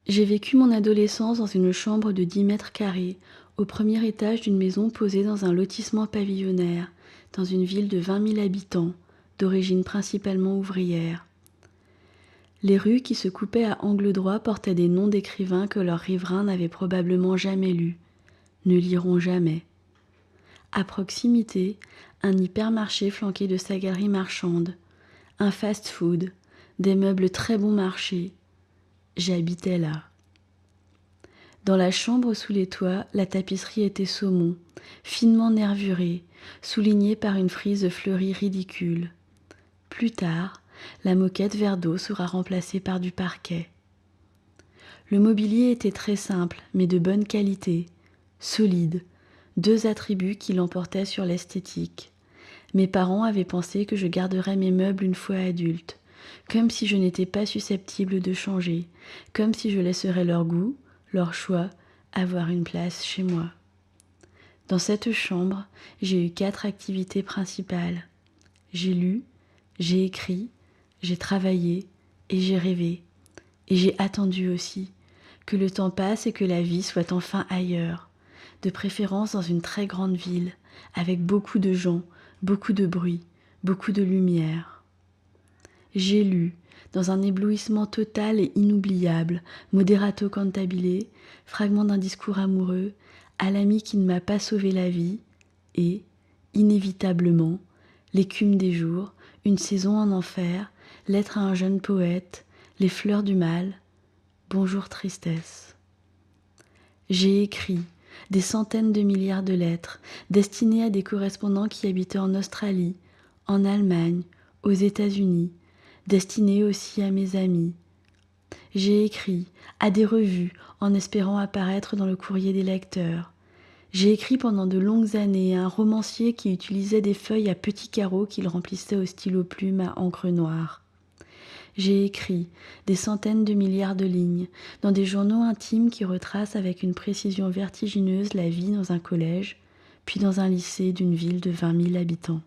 J'ai vécu mon adolescence dans une chambre de 10 mètres carrés, au premier étage d'une maison posée dans un lotissement pavillonnaire, dans une ville de 20 000 habitants, d'origine principalement ouvrière. Les rues qui se coupaient à angle droit portaient des noms d'écrivains que leurs riverains n'avaient probablement jamais lus, ne liront jamais. À proximité, un hypermarché flanqué de sa galerie marchande, un fast-food, des meubles très bon marché. J'habitais là. Dans la chambre sous les toits, la tapisserie était saumon, finement nervurée, soulignée par une frise fleurie ridicule. Plus tard, la moquette vert d'eau sera remplacée par du parquet. Le mobilier était très simple, mais de bonne qualité, solide, deux attributs qui l'emportaient sur l'esthétique. Mes parents avaient pensé que je garderais mes meubles une fois adulte, comme si je n'étais pas susceptible de changer, comme si je laisserais leur goût, leur choix, avoir une place chez moi. Dans cette chambre, j'ai eu 4 activités principales. J'ai lu, j'ai écrit, j'ai travaillé et j'ai rêvé. Et j'ai attendu aussi que le temps passe et que la vie soit enfin ailleurs, de préférence dans une très grande ville, avec beaucoup de gens, beaucoup de bruit, beaucoup de lumière. J'ai lu, dans un éblouissement total et inoubliable, Moderato cantabile, fragment d'un discours amoureux, à l'ami qui ne m'a pas sauvé la vie, et, inévitablement, l'écume des jours, une saison en enfer, lettre à un jeune poète, les fleurs du mal, bonjour tristesse. J'ai écrit des centaines de milliards de lettres destinées à des correspondants qui habitaient en Australie, en Allemagne, aux États-Unis, destinées aussi à mes amis. J'ai écrit à des revues en espérant apparaître dans le courrier des lecteurs. J'ai écrit pendant de longues années à un romancier qui utilisait des feuilles à petits carreaux qu'il remplissait au stylo-plume à encre noire. J'ai écrit des centaines de milliards de lignes dans des journaux intimes qui retracent avec une précision vertigineuse la vie dans un collège, puis dans un lycée d'une ville de 20 000 habitants.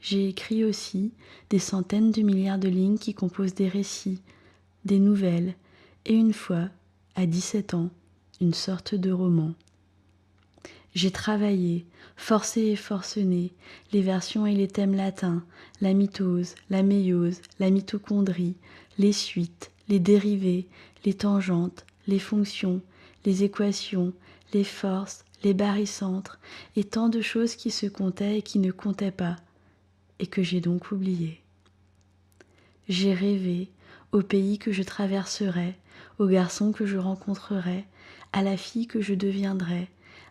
J'ai écrit aussi des centaines de milliards de lignes qui composent des récits, des nouvelles, et une fois, à 17 ans, une sorte de roman. J'ai travaillé, forcé et forcené, les versions et les thèmes latins, la mitose, la méiose, la mitochondrie, les suites, les dérivés, les tangentes, les fonctions, les équations, les forces, les barycentres, et tant de choses qui se comptaient et qui ne comptaient pas, et que j'ai donc oubliées. J'ai rêvé au pays que je traverserais, au garçon que je rencontrerais, à la fille que je deviendrais,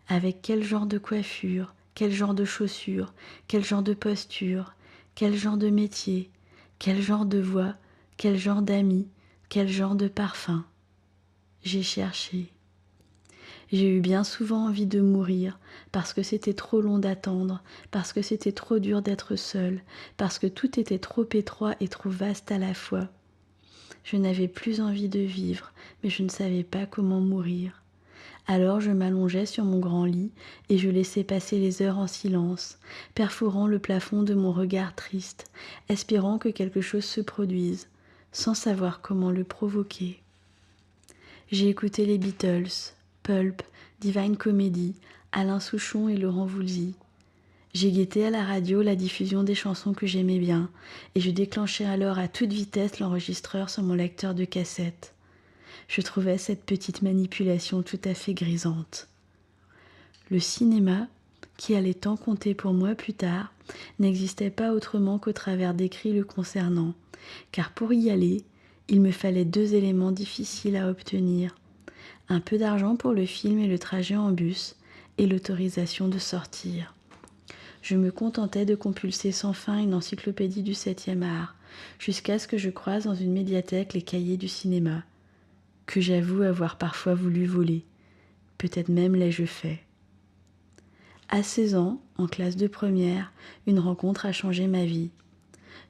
avec quel genre de coiffure, quel genre de chaussures, quel genre de posture, quel genre de métier, quel genre de voix, quel genre d'amis, quel genre de parfum. J'ai cherché. J'ai eu bien souvent envie de mourir, parce que c'était trop long d'attendre, parce que c'était trop dur d'être seule, parce que tout était trop étroit et trop vaste à la fois. Je n'avais plus envie de vivre, mais je ne savais pas comment mourir. Alors je m'allongeais sur mon grand lit et je laissais passer les heures en silence, perforant le plafond de mon regard triste, espérant que quelque chose se produise, sans savoir comment le provoquer. J'ai écouté les Beatles, Pulp, Divine Comedy, Alain Souchon et Laurent Voulzy. J'ai guetté à la radio la diffusion des chansons que j'aimais bien, et je déclenchais alors à toute vitesse l'enregistreur sur mon lecteur de cassette. Je trouvais cette petite manipulation tout à fait grisante. Le cinéma, qui allait tant compter pour moi plus tard, n'existait pas autrement qu'au travers d'écrits le concernant, car pour y aller, il me fallait 2 éléments difficiles à obtenir. Un peu d'argent pour le film et le trajet en bus, et l'autorisation de sortir. Je me contentais de compulser sans fin une encyclopédie du 7e art, jusqu'à ce que je croise dans une médiathèque les cahiers du cinéma, que j'avoue avoir parfois voulu voler. Peut-être même l'ai-je fait. À 16 ans, en classe de première, une rencontre a changé ma vie.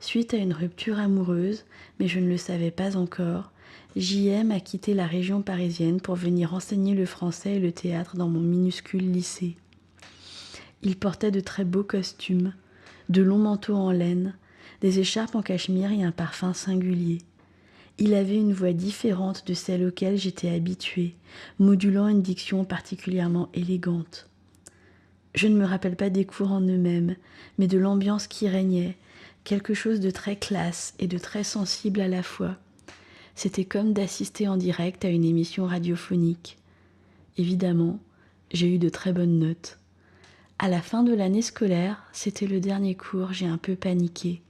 Suite à une rupture amoureuse, mais je ne le savais pas encore, JM a quitté la région parisienne pour venir enseigner le français et le théâtre dans mon minuscule lycée. Il portait de très beaux costumes, de longs manteaux en laine, des écharpes en cachemire et un parfum singulier. Il avait une voix différente de celle auquel j'étais habituée, modulant une diction particulièrement élégante. Je ne me rappelle pas des cours en eux-mêmes, mais de l'ambiance qui régnait, quelque chose de très classe et de très sensible à la fois. C'était comme d'assister en direct à une émission radiophonique. Évidemment, j'ai eu de très bonnes notes. À la fin de l'année scolaire, c'était le dernier cours, j'ai un peu paniqué.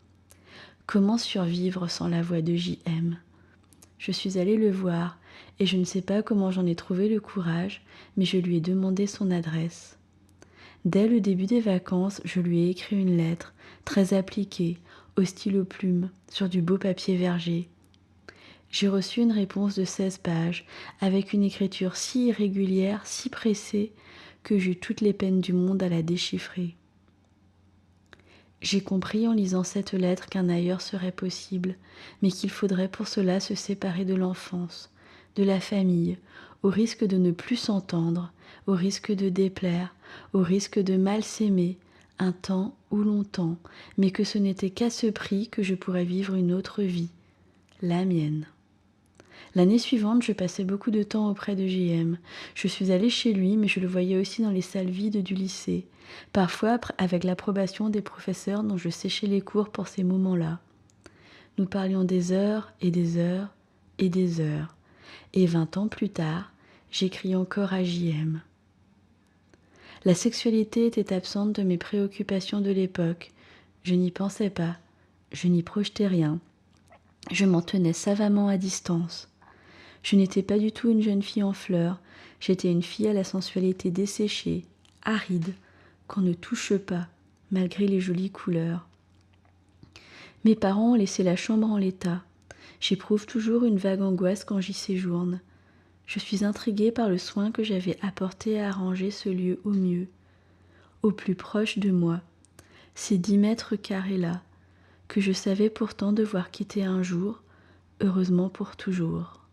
Comment survivre sans la voix de JM ? Je suis allée le voir, et je ne sais pas comment j'en ai trouvé le courage, mais je lui ai demandé son adresse. Dès le début des vacances, je lui ai écrit une lettre, très appliquée, au stylo plume, sur du beau papier verger. J'ai reçu une réponse de 16 pages, avec une écriture si irrégulière, si pressée, que j'eus toutes les peines du monde à la déchiffrer. J'ai compris en lisant cette lettre qu'un ailleurs serait possible, mais qu'il faudrait pour cela se séparer de l'enfance, de la famille, au risque de ne plus s'entendre, au risque de déplaire, au risque de mal s'aimer, un temps ou longtemps, mais que ce n'était qu'à ce prix que je pourrais vivre une autre vie, la mienne. L'année suivante, je passais beaucoup de temps auprès de JM. Je suis allée chez lui, mais je le voyais aussi dans les salles vides du lycée, parfois avec l'approbation des professeurs dont je séchais les cours pour ces moments-là. Nous parlions des heures et des heures et des heures. Et 20 ans plus tard, j'écris encore à JM. La sexualité était absente de mes préoccupations de l'époque. Je n'y pensais pas, je n'y projetais rien. Je m'en tenais savamment à distance. Je n'étais pas du tout une jeune fille en fleurs, j'étais une fille à la sensualité desséchée, aride, qu'on ne touche pas, malgré les jolies couleurs. Mes parents ont laissé la chambre en l'état. J'éprouve toujours une vague angoisse quand j'y séjourne. Je suis intriguée par le soin que j'avais apporté à arranger ce lieu au mieux, au plus proche de moi, ces 10 mètres carrés-là, que je savais pourtant devoir quitter un jour, heureusement pour toujours.